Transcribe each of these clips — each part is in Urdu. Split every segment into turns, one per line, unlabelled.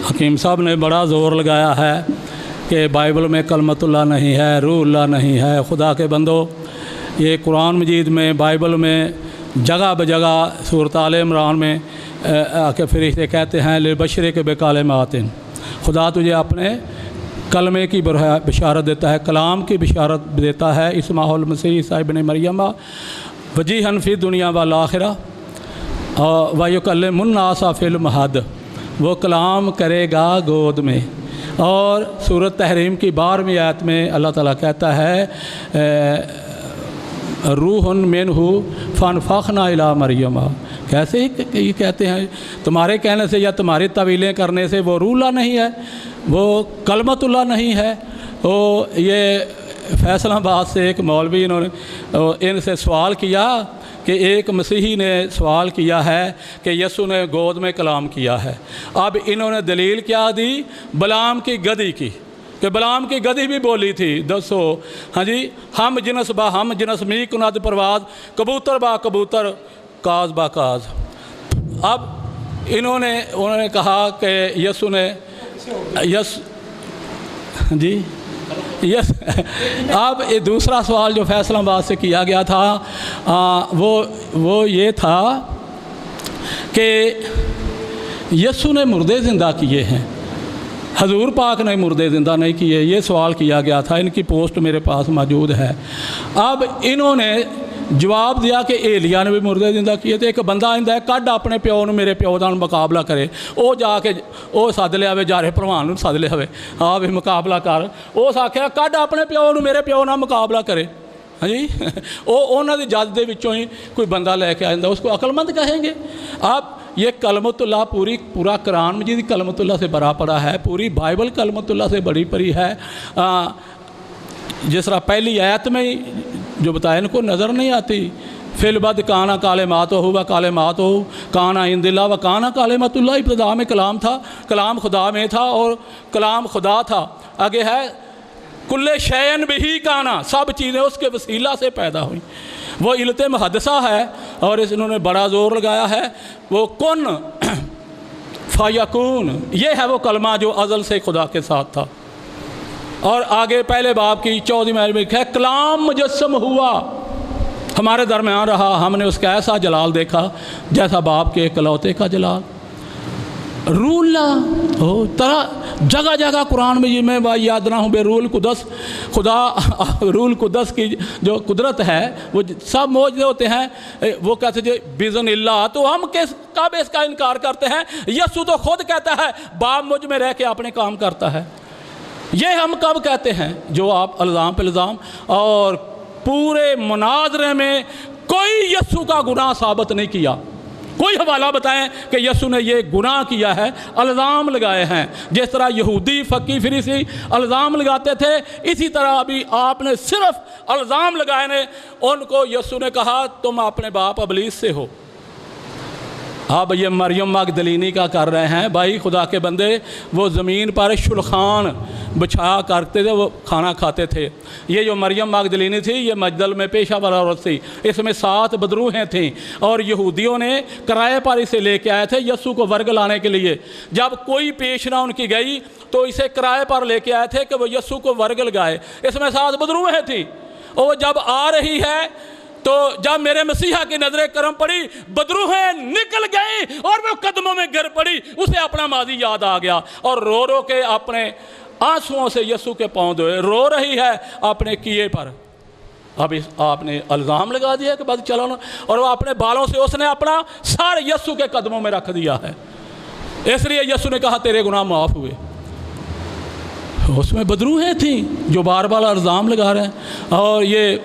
حکیم صاحب نے بڑا زور لگایا ہے کہ بائبل میں کلمتullah نہیں ہے، روح اللہ نہیں ہے۔ خدا کے بندو، یہ قرآن مجید میں، بائبل میں جگہ بجگہ سورۃ آل عمران میں آ کے فرشتے کہتے ہیں لبشرک بکلمات، خدا تجھے اپنے کلمے کی بشارت دیتا ہے، کلام کی بشارت دیتا ہے۔ اسمہ المسیح عیسیٰ ابن مریم وجیہا فی الدنیا والآخرہ ویکلم الناس فی المہد، وہ کلام کرے گا گود میں۔ اور سورۃ تحریم کی 12ویں آیت میں اللہ تعالیٰ کہتا ہے روح منہ فانفخنا الی مریم، کیسے یہ کہتے ہیں تمہارے کہنے سے یا تمہاری طویلیں کرنے سے وہ روح اللہ نہیں ہے، وہ کلمت اللہ نہیں ہے۔ وہ یہ فیصل آباد سے ایک مولوی انہوں نے ان سے سوال کیا کہ ایک مسیحی نے سوال کیا ہے کہ یسوع نے گود میں کلام کیا ہے۔ اب انہوں نے دلیل کیا دی؟ بلعام کی گدھی کی، کہ بلعام کی گدھی بھی بولی تھی دسو ہاں جی، ہم جنس با ہم جنس می کند پرواز، کبوتر با کبوتر کاز با کاز۔ اب انہوں نے کہا کہ یسوع نے جی یس اب دوسرا سوال جو فیصل آباد سے کیا گیا تھا وہ یہ تھا کہ یسوع نے مردے زندہ کیے ہیں، حضور پاک نے مردے زندہ نہیں کیے، یہ سوال کیا گیا تھا۔ ان کی پوسٹ میرے پاس موجود ہے۔ اب انہوں نے جواب دیا کہ ایلیا نے بھی مردے زندہ کیے تھے۔ ایک بندہ آئندہ ہے کڈ اپنے پیو نو میرے پیو نال مقابلہ کرے، وہ جا کے وہ سد لیا جارے پروان نو سد لیا ہاں بھی مقابلہ کر، اس آخیا کڈ اپنے پیو نو میرے پیو نال مقابلہ کرے، ہاں جی وہ انہوں کی جد دے وچوں ہی کوئی بندہ لے کے آئندہ، اس کو عقل مند کہیں گے۔ اب یہ کلمت اللہ پورا قرآن مجید کلمت اللہ سے بھرا پڑا ہے، پوری بائبل کلمت اللہ سے بڑی پڑی ہے۔ جس طرح پہلی آیت میں جو بتایا ان کو نظر نہیں آتی، فی البد کانا کالمات ہو و کالمات ہو کانا عند اللہ و کانا کالمت اللہ، ابتدا میں کلام تھا، کلام خدا میں تھا اور کلام خدا تھا۔ آگے ہے کل شیئن بہی کانا، سب چیزیں اس کے وسیلہ سے پیدا ہوئیں۔ وہ علت محدثہ ہے اور انہوں نے بڑا زور لگایا ہے، وہ کن فیکون، یہ ہے وہ کلمہ جو ازل سے خدا کے ساتھ تھا۔ اور آگے پہلے باب کی 14ویں آیت میں ہے کلام مجسم ہوا، ہمارے درمیان رہا، ہم نے اس کا ایسا جلال دیکھا جیسا باپ کے اکلوتے کا جلال۔ روح اللہ ہو طرح جگہ جگہ قرآن میں یہ میں یاد نہ ہوں بے روح القدس، خدا روح القدس کی جو قدرت ہے وہ سب موجود ہوتے ہیں، وہ کہتے ہیں بِإِذْنِ اللہ، تو ہم کب اس کا انکار کرتے ہیں؟ یسوع تو خود کہتا ہے باپ مجھ میں رہ کے اپنے کام کرتا ہے، یہ ہم کب کہتے ہیں؟ جو آپ الزام پہ الزام، اور پورے مناظرے میں کوئی یسوع کا گناہ ثابت نہیں کیا، کوئی حوالہ بتائیں کہ یسوع نے یہ گناہ کیا ہے، الزام لگائے ہیں۔ جس طرح یہودی فقی فریسی الزام لگاتے تھے، اسی طرح ابھی آپ نے صرف الزام لگائے نے، ان کو یسوع نے کہا تم اپنے باپ ابلیس سے ہو۔ اب یہ مریم مگدلینی کا کر رہے ہیں، بھائی خدا کے بندے، وہ زمین پر شلخان بچھا کرتے تھے، وہ کھانا کھاتے تھے۔ یہ جو مریم مگدلینی تھی یہ مجدل میں پیشہ ور عورت تھی، اس میں 7 بدروہیں تھیں، اور یہودیوں نے کرائے پر اسے لے کے آئے تھے یسوع کو ورگ لانے کے لیے۔ جب کوئی پیش نہ ان کی گئی تو اسے کرائے پر لے کے آئے تھے کہ وہ یسوع کو ورگ لگائے، اس میں 7 بدروہیں تھیں۔ اور جب آ رہی ہے تو جب میرے مسیحا کی نظر کرم پڑی، بدروہیں نکل گئیں اور وہ قدموں میں گر پڑی، اسے اپنا ماضی یاد آ گیا اور رو رو کے اپنے آنسوؤں سے یسوع کے پاؤں دھوئے، رو رہی ہے اپنے کیے پر۔ اب آپ نے الزام لگا دیا کہ بس چلو نا، اور وہ اپنے بالوں سے اس نے اپنا سر یسوع کے قدموں میں رکھ دیا ہے، اس لیے یسوع نے کہا تیرے گناہ معاف ہوئے۔ اس میں بدروہیں تھیں جو بار بار الزام لگا رہے ہیں، اور یہ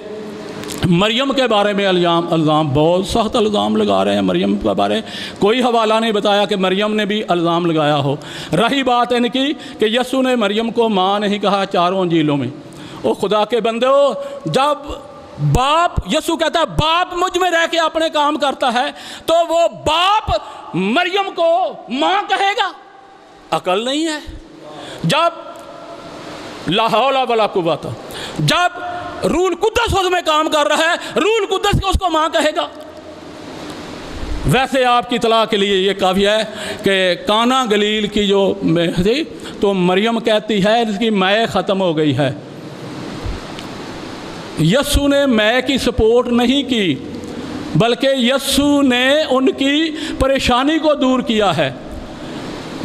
مریم کے بارے میں الزام بہت سخت الزام لگا رہے ہیں۔ مریم کے بارے کوئی حوالہ نہیں بتایا کہ مریم نے بھی الزام لگایا ہو۔ رہی بات ان کی کہ یسوع نے مریم کو ماں نہیں کہا 4 انجیلوں میں۔ او خدا کے بندے ہو، جب باپ، یسوع کہتا ہے باپ مجھ میں رہ کے اپنے کام کرتا ہے، تو وہ باپ مریم کو ماں کہے گا؟ عقل نہیں ہے۔ جب لا حول ولا قوت، جب روح القدس اس میں کام کر رہا ہے، روح القدس اس کو ماں کہے گا؟ ویسے آپ کی اطلاع کے لیے یہ کافی ہے کہ کانا گلیل کی جو تھی تو مریم کہتی ہے اس کی مے ختم ہو گئی ہے۔ یسوع نے مے کی سپورٹ نہیں کی، بلکہ یسوع نے ان کی پریشانی کو دور کیا ہے۔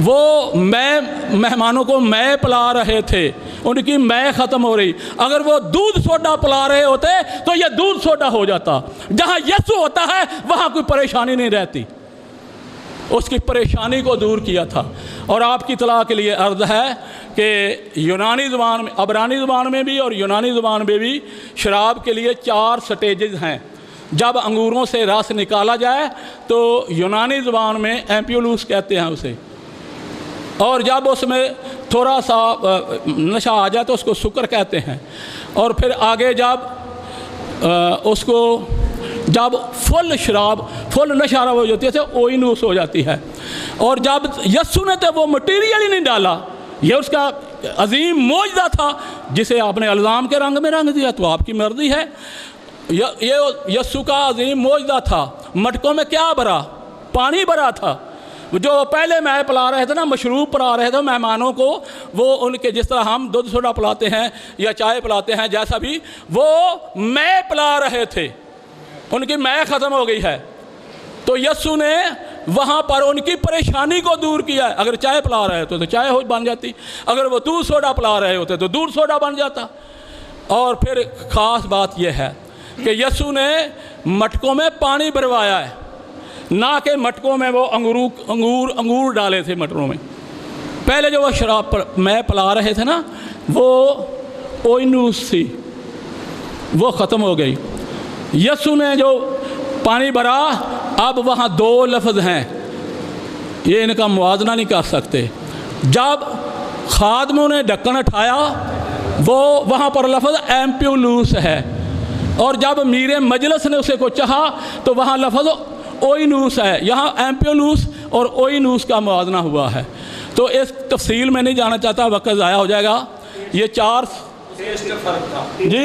وہ مہمانوں کو مے پلا رہے تھے، ان کی مے ختم ہو رہی۔ اگر وہ دودھ سوڈا پلا رہے ہوتے تو یہ دودھ سوڈا ہو جاتا۔ جہاں یسوع ہوتا ہے وہاں کوئی پریشانی نہیں رہتی۔ اس کی پریشانی کو دور کیا تھا۔ اور آپ کی اطلاع کے لیے عرض ہے کہ یونانی زبان میں، عبرانی زبان میں بھی اور یونانی زبان میں بھی شراب کے لیے 4 سٹیجز ہیں۔ جب انگوروں سے رس نکالا جائے تو یونانی زبان میں ایمپیولوس کہتے ہیں اسے، اور جب اس میں تھوڑا سا نشہ آ جائے تو اس کو سکر کہتے ہیں، اور پھر آگے جب اس کو جب فل شراب فل نشہ ہو جاتی ہے تو اوئنوس ہو جاتی ہے۔ اور جب یسوع نے تو وہ مٹیریل ہی نہیں ڈالا، یہ اس کا عظیم معجزہ تھا جسے آپ نے الزام کے رنگ میں رنگ دیا، تو آپ کی مرضی ہے۔ یہ یسوع کا عظیم معجزہ تھا۔ مٹکوں میں کیا بھرا؟ پانی بھرا تھا۔ جو پہلے مے پلا رہے تھے نا، مشروب پلا رہے تھے مہمانوں کو، وہ ان کے جس طرح ہم دودھ سوڈا پلاتے ہیں یا چائے پلاتے ہیں، جیسا بھی وہ مے پلا رہے تھے، ان کی مے ختم ہو گئی ہے۔ تو یسوع نے وہاں پر ان کی پریشانی کو دور کیا ہے۔ اگر چائے پلا رہے ہوتے تو چائے بن جاتی، اگر وہ دودھ سوڈا پلا رہے ہوتے تو دودھ سوڈا بن جاتا۔ اور پھر خاص بات یہ ہے کہ یسوع نے مٹکوں میں پانی بھروایا ہے، نہ کہ مٹکوں میں وہ انگور ڈالے تھے مٹروں میں۔ پہلے جو وہ شراب میں پلا رہے تھے نا، وہ اوئنوس تھی، وہ ختم ہو گئی۔ یسوع نے جو پانی بھرا، اب وہاں 2 لفظ ہیں، یہ ان کا موازنہ نہیں کر سکتے۔ جب خادموں نے ڈھکن اٹھایا، وہ وہاں پر لفظ ایمپیولوس ہے، اور جب میر مجلس نے اسے کو چاہا تو وہاں لفظ اوئنوس ہے۔ یہاں ایمپیولوس اور اوئنوس کا موازنہ ہوا ہے۔ تو اس تفصیل میں نہیں جانا چاہتا، وقت ضائع ہو جائے گا۔ یہ 4
فرق تھا
جی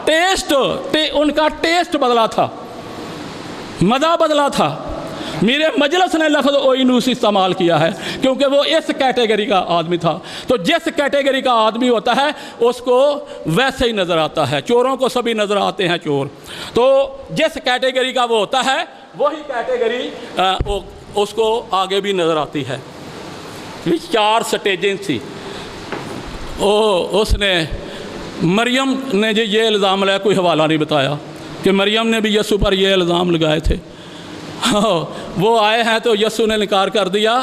ٹیسٹ، ان کا ٹیسٹ بدلا تھا، مزہ بدلا تھا۔ میرے مجلس نے لفظ اوئنوس استعمال کیا ہے کیونکہ وہ اس کیٹیگری کا آدمی تھا۔ تو جس کیٹیگری کا آدمی ہوتا ہے اس کو ویسے ہی نظر آتا ہے۔ چوروں کو سبھی نظر آتے ہیں چور، تو جس کیٹیگری کا وہ ہوتا ہے وہی کیٹیگری اس کو آگے بھی نظر آتی ہے۔ 4 سٹیجیں تھی۔ اس نے مریم نے جو یہ الزام لگایا، کوئی حوالہ نہیں بتایا کہ مریم نے بھی یسوع پر یہ الزام لگائے تھے۔ وہ آئے ہیں تو یسوع نے انکار کر دیا،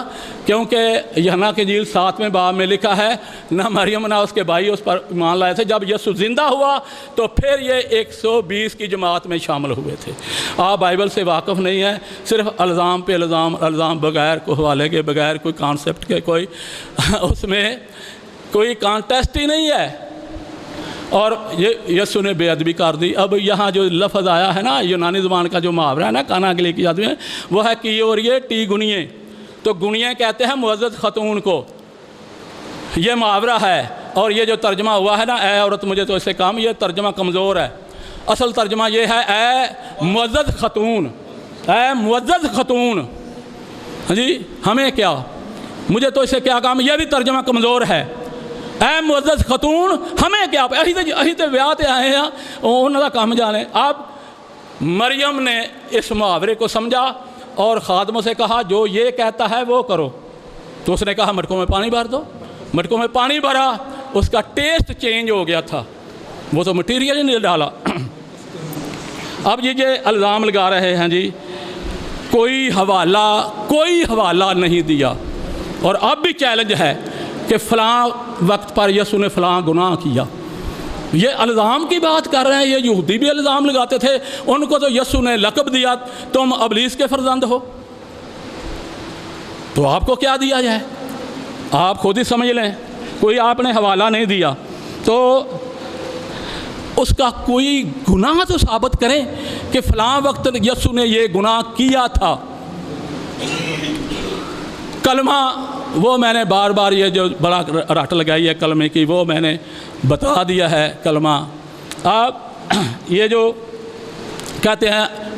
کیونکہ یوحنا کی انجیل 7ویں باب میں لکھا ہے نہ مریم نہ اس کے بھائی اس پر ایمان لائے تھے۔ جب یسوع زندہ ہوا تو پھر یہ 120 کی جماعت میں شامل ہوئے تھے۔ آپ بائبل سے واقف نہیں ہیں، صرف الزام پہ الزام بغیر کوئی حوالے کے، بغیر کوئی کانسیپٹ کے، کوئی اس میں کوئی کانٹیسٹ ہی نہیں ہے۔ اور یہ یسوع نے بے ادبی کر دی۔ اب یہاں جو لفظ آیا ہے نا، یونانی زبان کا جو محاورہ ہے نا، کانا گلی کی آدمی ہے، وہ ہے کی اور یہ ٹی گنیے۔ تو گنیے کہتے ہیں معزز خاتون کو، یہ محاورہ ہے۔ اور یہ جو ترجمہ ہوا ہے نا، اے عورت مجھے تو اس سے کام، یہ ترجمہ کمزور ہے۔ اصل ترجمہ یہ ہے اے معزز خاتون، اے معزز خاتون، جی ہمیں کیا، مجھے تو اس سے کیا کام، یہ بھی ترجمہ کمزور ہے۔ اے معزز خاتون ہمیں کیا، اہی تے ویاہ تے آئے ہیں، انہوں کا کام جانے۔ اب مریم نے اس محاورے کو سمجھا اور خادموں سے کہا جو یہ کہتا ہے وہ کرو۔ تو اس نے کہا مٹکوں میں پانی بھر دو۔ مٹکوں میں پانی بھرا، اس کا ٹیسٹ چینج ہو گیا تھا، وہ تو مٹیریل ہی نہیں ڈالا۔ اب یہ الزام لگا رہے ہیں جی، کوئی حوالہ نہیں دیا۔ اور اب بھی چیلنج ہے کہ فلاں وقت پر یسوع نے فلاں گناہ کیا۔ یہ الزام کی بات کر رہے ہیں، یہ یہودی بھی الزام لگاتے تھے، ان کو تو یسوع نے لقب دیا تم ابلیس کے فرزند ہو۔ تو آپ کو کیا دیا جائے، آپ خود ہی سمجھ لیں۔ کوئی آپ نے حوالہ نہیں دیا تو اس کا کوئی گناہ تو ثابت کریں کہ فلاں وقت یسوع نے یہ گناہ کیا تھا۔ کلمہ وہ میں نے بار بار یہ جو بڑا رٹ لگائی ہے کلمے کی، وہ میں نے بتا دیا ہے کلمہ۔ آپ یہ جو کہتے ہیں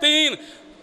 3।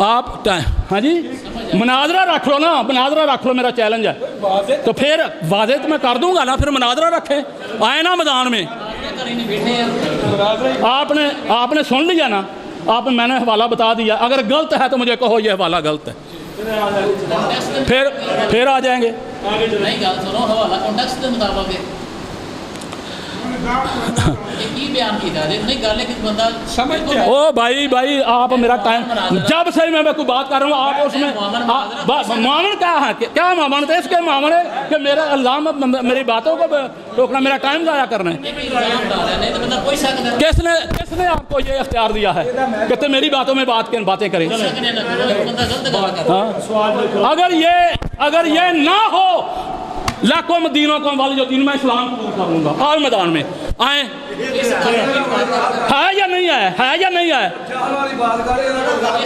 آپ ہاں جی مناظرہ رکھ لو نا, مناظرہ رکھ لو, میرا چیلنج ہے.
واضح
تو پھر واضح تو میں کر دوں گا نا, پھر مناظرہ رکھیں, آئے نا میدان میں. آپ نے سن لیا نا, میں نے حوالہ بتا دیا, اگر غلط ہے تو مجھے کہو یہ حوالہ غلط ہے, پھر آ جائیں گے. او بھائی آپ میرا ٹائم, جب سے میں کوئی بات کر رہا ہوں آپ اس میں معاون کیا ہے, کیا معاون ہے اس کے معاون ہے کہ میرا الزام میری باتوں کو روکنا, میرا ٹائم ضائع کرنا ہے. کس نے آپ کو یہ اختیار دیا ہے کہ تم میری باتوں میں باتیں کریں؟ اگر یہ نہ ہو لاکھوں دینوں کو والی جو دین میں اسلام قبول کر لوں گا. آؤ میدان میں آئیں, ہے یا نہیں ہے, ہے یا نہیں ہے؟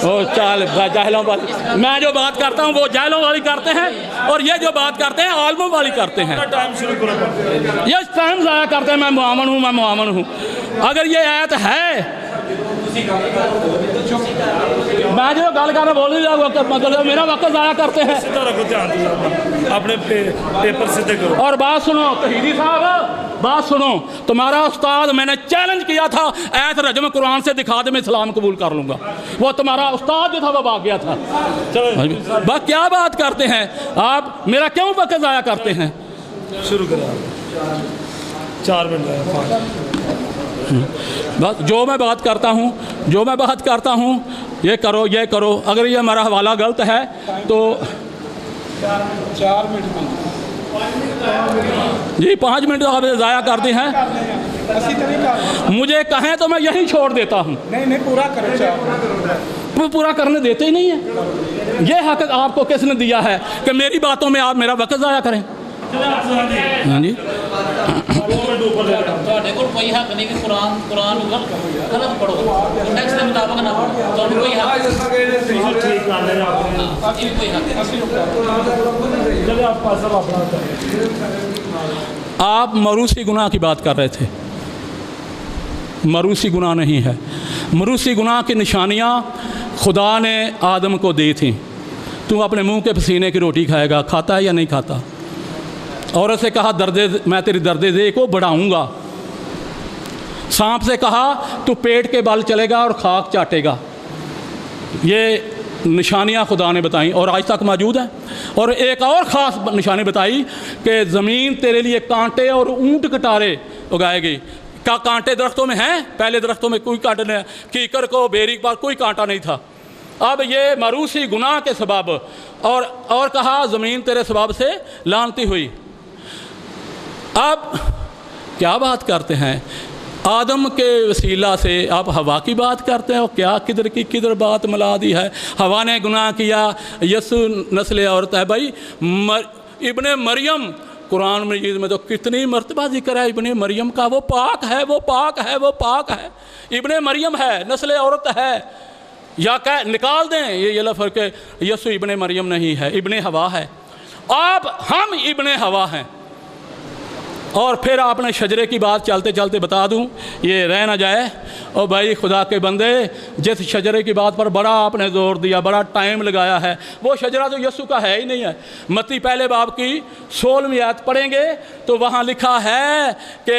او چال جاہلوں والی, میں جو بات کرتا ہوں وہ جاہلوں والی کرتے ہیں, اور یہ جو بات کرتے ہیں عالموں والی کرتے ہیں. یہ ٹائم ضائع کرتے ہیں. میں معاون ہوں. اگر یہ آیت ہے, میں جو گل کرنا بول نہیں رہا, مطلب میرا وقت ضائع کرتے ہیں.
اپنے پیپر سیدھے کرو.
اور بات سنو توحیدی صاحب, بات سنو, تمہارا استاد میں نے چیلنج کیا تھا ایت رجم قرآن سے دکھا دے میں اسلام قبول کر لوں گا. وہ تمہارا استاد جو تھا وہ بھاگ گیا تھا. بس کیا بات کرتے ہیں آپ, میرا کیوں وقت ضائع کرتے ہیں؟
شروع کریں, 4 منٹ.
بس جو میں بات کرتا ہوں یہ کرو. اگر یہ ہمارا حوالہ غلط ہے تو
4 منٹ
جی 5 منٹ آپ ضائع کرتے ہیں. مجھے کہیں تو میں یہیں چھوڑ دیتا ہوں.
نہیں پورا کرو.
وہ پورا کرنے دیتے ہی نہیں ہیں. یہ حق آپ کو کس نے دیا ہے کہ میری باتوں میں آپ میرا وقت ضائع کریں؟ ہاں جی
کوئی حق نہیں کہ قرآن غلط پڑھو, ٹیکسٹ کے مطابق نہ پڑھو, کوئی حق
آپ مروسی گناہ کی بات کر رہے تھے. مروسی گناہ نہیں ہے. مروسی گناہ کی نشانیاں خدا نے آدم کو دی تھیں. تو اپنے منہ کے پسینے کی روٹی کھائے گا, کھاتا ہے یا نہیں کھاتا؟ عورت سے کہا میں تیری درد دے کو بڑھاؤں گا. سانپ سے کہا تو پیٹ کے بل چلے گا اور خاک چاٹے گا. یہ نشانیاں خدا نے بتائیں اور آج تک موجود ہیں. اور ایک اور خاص نشانی بتائی کہ زمین تیرے لیے کانٹے اور اونٹ کٹارے اگائے گی. کانٹے درختوں میں ہیں, پہلے درختوں میں کوئی کانٹے نہیں, کیکر کو بیری کے پاس کوئی کانٹا نہیں تھا. اب یہ مروسی گناہ کے سبب اور کہا زمین تیرے سبب سے لعنتی ہوئی. اب کیا بات کرتے ہیں آدم کے وسیلہ سے آپ ہوا کی بات کرتے ہیں, اور کیا کدھر بات ملا دی ہے. ہوا نے گناہ کیا, یسوع نسل عورت ہے. بھائی ابن مریم قرآن مجید میں تو کتنی مرتبہ ذکر ہے ابن مریم کا. وہ پاک ہے, وہ پاک ہے, وہ پاک ہے. ابن مریم ہے, نسل عورت ہے, یا کہ نکال دیں یہ لفظ کہ یسوع ابن مریم نہیں ہے, ابن ہوا ہے. ہم ابن ہوا ہیں. اور پھر آپ نے شجرے کی بات چلتے چلتے بتا دوں, یہ رہ نہ جائے. اور بھائی خدا کے بندے, جس شجرے کی بات پر بڑا آپ نے زور دیا, بڑا ٹائم لگایا ہے, وہ شجرہ تو یسوع کا ہے ہی نہیں ہے. متی پہلے باب کی 16ویں آیت پڑھیں گے تو وہاں لکھا ہے کہ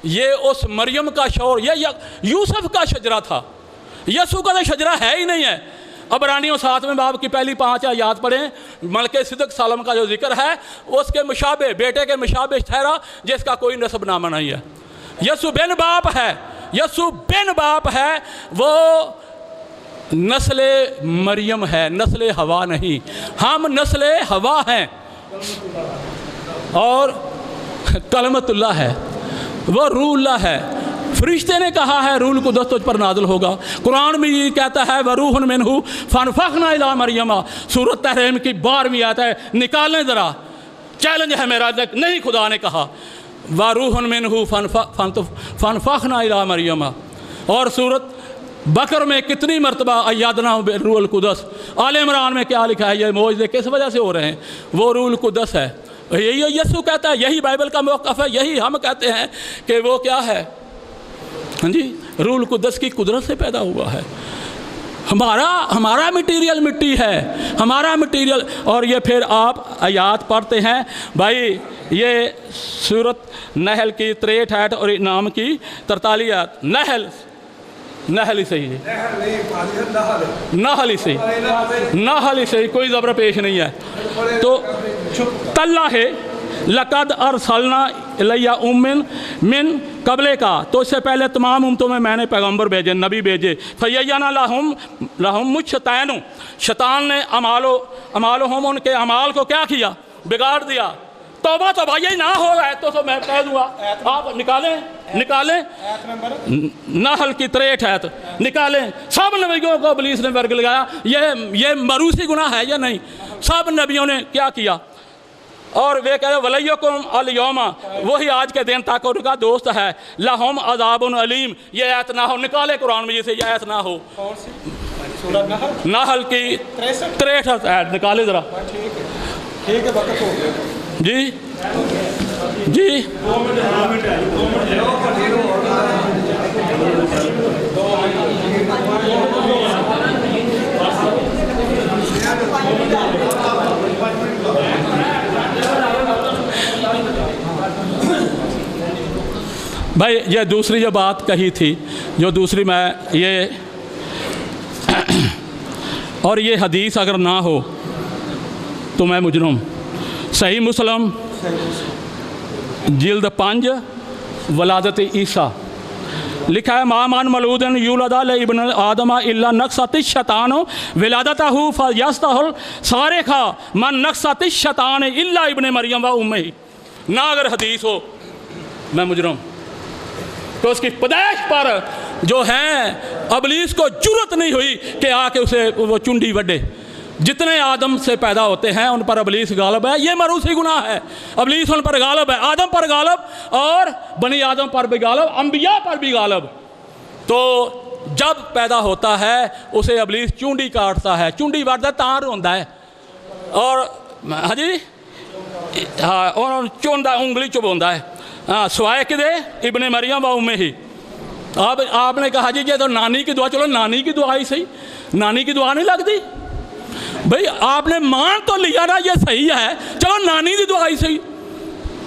یہ اس مریم کا شور, یہ یوسف کا شجرہ تھا. یسوع کا تو شجرہ ہے ہی نہیں ہے. عبرانیوں 7ویں باب کی پہلی 5 آیات پڑھیں, ملک صدق سالم کا جو ذکر ہے اس کے مشابہ, بیٹے کے مشابہ ٹھہرا جس کا کوئی نسب نامہ نہیں ہے. یسوع بن باپ ہے, یسوع بن باپ ہے, وہ نسل مریم ہے, نسل ہوا نہیں. ہم نسل ہوا ہیں اور کلمت اللہ ہے, وہ روح اللہ ہے. فرشتے نے کہا ہے روح القدس تجھ پر نازل ہوگا. قرآن میں یہ کہتا ہے وروح منہ فانفخنا الی مریم. سورۃ تحریم کی 12ویں آیت ہے, نکالیں ذرا, چیلنج ہے میرا. نہیں, خدا نے کہا وروح منہ فانفخنا الی مریم. اور سورۃ بقر میں کتنی مرتبہ ایدنا روح القدس. آل عمران میں کیا لکھا ہے, یہ معجزے کس وجہ سے ہو رہے ہیں, وہ روح القدس ہے. یہی یسوع کہتا ہے, یہی بائبل کا موقف ہے, یہی ہم کہتے ہیں کہ وہ کیا ہے, ہاں جی, روح القدس کی قدرت سے پیدا ہوا ہے. ہمارا مٹیریل مٹی ہے، ہمارا مٹیریل. اور یہ پھر آپ آیات پڑھتے ہیں بھائی، یہ سورت نحل کی 63 آیت اور نام کی 43 آیت. نحل ہی صحیح ہے، نحل ہی صحیح، نحل ہی صحیح، کوئی زبر پیش نہیں ہے. تو تاللہ ہے لقد ارسلنا الیہ من قبل کا، تو اس سے پہلے تمام امتوں میں نے پیغمبر بھیجے، نبی بھیجے. فَيَّنَا لَهُمُ الشَّيْطَانُ، شیطان نے اعمالہم، ان کے اعمال کو کیا کیا؟ بگاڑ دیا. توبہ تو بھائی نہ ہو رہا ہے تو میں کہہ دوں گا، آپ نکالیں نحل کی 63 آیت نکالیں. سب نبیوں کو ابلیس نے ورگ لگایا. یہ مروسی گناہ ہے یا نہیں؟ سب نبیوں نے کیا کیا؟ اور وہ کہتے ہیں ولیکم الیوم، وہی آج کے دن تک ان کا دوست ہے. لہم عذاب علیم، یہ آیت نہ ہو. نکالے قرآن میں سے یہ آیت نہ ہو. نحل کی 63 آیت نکالے ذرا.
ٹھیک ہے، وقت ہو گیا.
جی جی بھائی، یہ دوسری جو بات کہی تھی، جو دوسری میں یہ اور یہ حدیث اگر نہ ہو تو میں مجرم. صحیح مسلم جلد 5 ولادت عیسیٰ لکھا ہے مامن مولودن یولد لابن آدم الا نقصت الشیطان ولادتہ فیستحل صارخا من نقصت الشیطان الا ابن مریم و امہ. نہ اگر حدیث ہو میں مجرم. تو اس کی پیدائش پر جو ہیں ابلیس کو جرت نہیں ہوئی کہ آ کے اسے وہ چنڈی وڈے. جتنے آدم سے پیدا ہوتے ہیں ان پر ابلیس غالب ہے. یہ مروسی گناہ ہے. ابلیس ان پر غالب ہے، آدم پر غالب اور بنی آدم پر بھی غالب، انبیاء پر بھی غالب. تو جب پیدا ہوتا ہے اسے ابلیس چونڈی کاٹتا ہے، چونڈی وڈتا تار ہوتا ہے، اور ہاں جی ہاں، اور چونڈا انگلی چبھوندا ہے. ہاں، سوائے کہ دے ابن مریم و امہ ہی. آپ نے کہا جی یہ تو نانی کی دعا. چلو نانی کی دعا ہی صحیح، نانی کی دعا نہیں لگتی بھئی. آپ نے مان تو لیا نا یہ صحیح ہے، چلو نانی کی دعا ہی صحیح.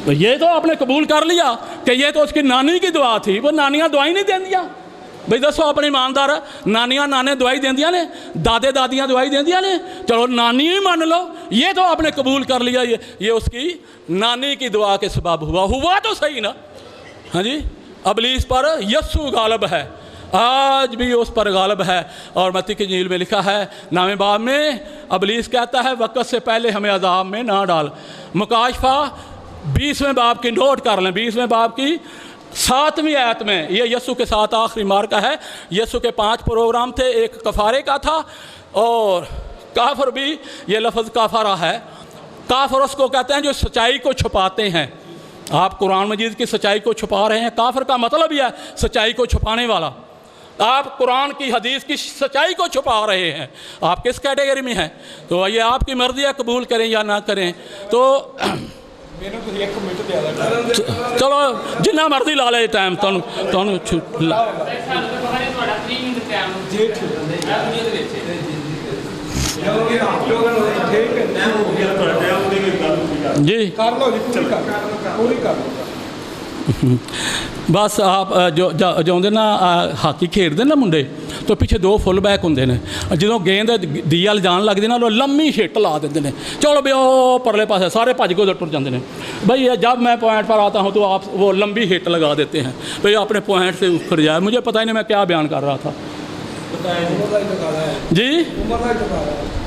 یہ تو آپ نے قبول کر لیا کہ یہ تو اس کی نانی کی دعا تھی. وہ نانیاں دعائیں نہیں دیں دیا بھئی؟ دسو اپنی ایماندار، نانیاں نانے دعائی دیں دیا نے، دادے دادیاں دعائی دیں دیا نے. چلو نانی ہی مان لو، یہ تو آپ نے قبول کر لیا یہ اس کی نانی کی دعا کے سبب ہوا تو صحیح نا. ہاں جی، ابلیس پر یسوع غالب ہے، آج بھی اس پر غالب ہے. اور متی کی انجیل میں لکھا ہے نام باب میں ابلیس کہتا ہے وقت سے پہلے ہمیں عذاب میں نہ ڈال. مکاشفہ 20ویں باب کی نوٹ کر لیں، 20ویں باب کی 7ویں آیت میں. یہ یسوع کے ساتھ آخری مارکہ ہے. یسوع کے 5 پروگرام تھے، ایک کفارے کا تھا، اور کافر بھی یہ لفظ کافرہ ہے. کافر اس کو کہتے ہیں جو سچائی کو چھپاتے ہیں. آپ قرآن مجید کی سچائی کو چھپا رہے ہیں، کافر کا مطلب یہ ہے سچائی کو چھپانے والا. آپ قرآن کی حدیث کی سچائی کو چھپا رہے ہیں. آپ کس کیٹیگری میں ہیں؟ تو یہ آپ کی مرضی ہے، قبول کریں یا نہ کریں. تو چلو جنہ مرضی لا لے ٹائم جی بس. آپ جو نا ہاکی کھیڈتے نا منڈے تو پیچھے 2 فل بیک ہوندے نے. جدوں گیند دی ول جان لگتی نا لمبی ہٹ لا دیتے ہیں. چلو بھی وہ پرلے پاسے سارے بھج کے ادھر ٹر جاتے ہیں. بھائی جب میں پوائنٹ پر آتا ہوں تو آپ وہ لمبی ہٹ لگا دیتے ہیں بھئی اپنے پوائنٹ سے اکھڑ جائے. مجھے پتہ ہی نہیں میں کیا بیان کر رہا تھا. جی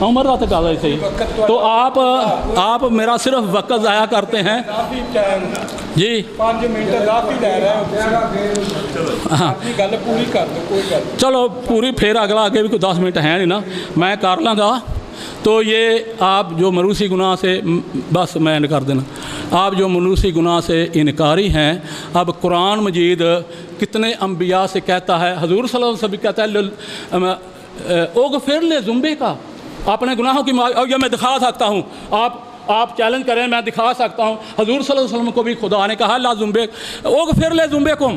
عمر کا تقاضا ہی صحیح. تو آپ میرا صرف وقت ضائع کرتے ہیں. جی
5 منٹ کافی لے رہے ہیں، گل پوری کر دو. کوئی گل
چلو پوری، پھر اگلا آگے بھی کوئی 10 منٹ ہیں نہیں نا، میں کر لوں گا. تو یہ آپ جو مروسی گناہ سے بس میں کر دینا. آپ جو مروسی گناہ سے انکاری ہیں، اب قرآن مجید کتنے انبیاء سے کہتا ہے، حضور صلی اللہ علیہ وسلم کہتا ہے اغفر لے ذنبے کا، اپنے گناہوں کی اور یہ میں دکھا سکتا ہوں. آپ چیلنج کریں، میں دکھا سکتا ہوں. حضور صلی اللہ علیہ وسلم کو بھی خدا نے کہا لا ذنبے اغفر لے ذنبکم.